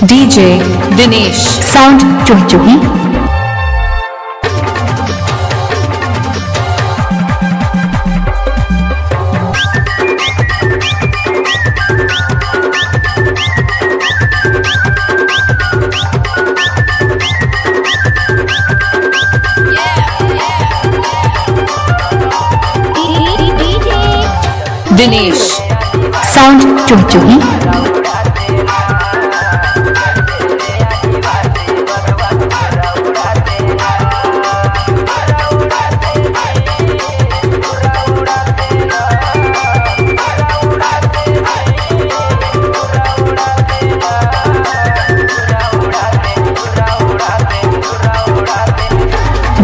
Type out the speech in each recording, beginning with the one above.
DJ Dinesh sound Chuhchuhi. Dinesh sound Chuhchuhi.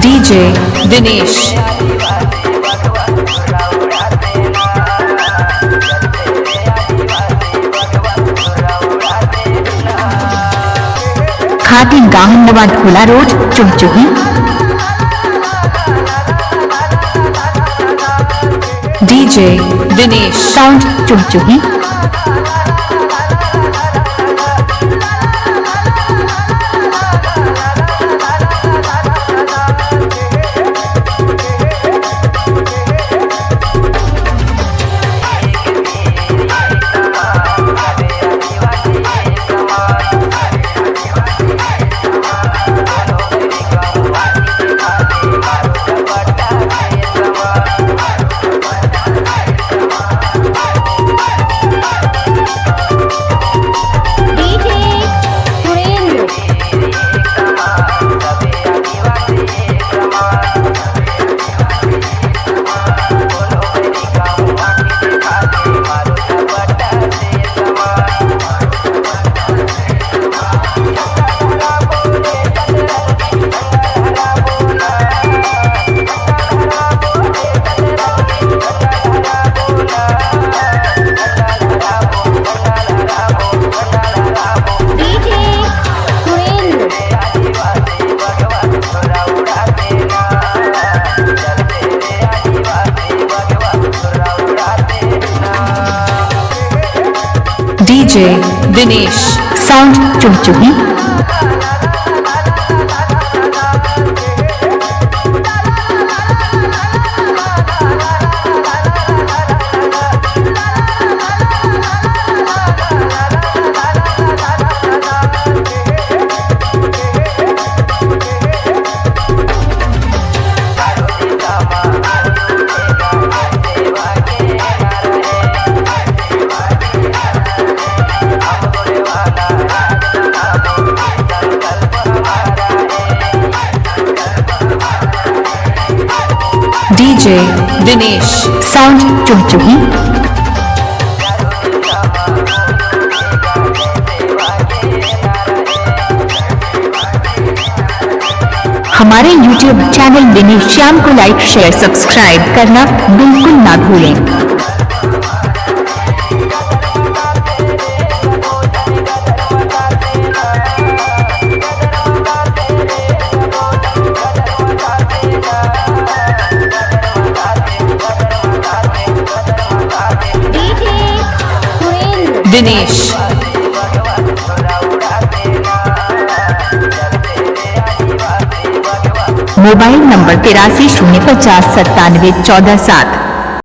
DJ Dinesh खाटी गाहनवाद खुला road Chuhchuhi. DJ Dinesh sound Chuhchuhi. DJ Dinesh sound Chuhchuhi. DJ Dinesh sound Chuhchuhi. हमारे YouTube चैनल दिनेश श्याम को लाइक शेयर सब्सक्राइब करना बिल्कुल ना भूलें। Dinesh mobile number 83 050 97 14 7।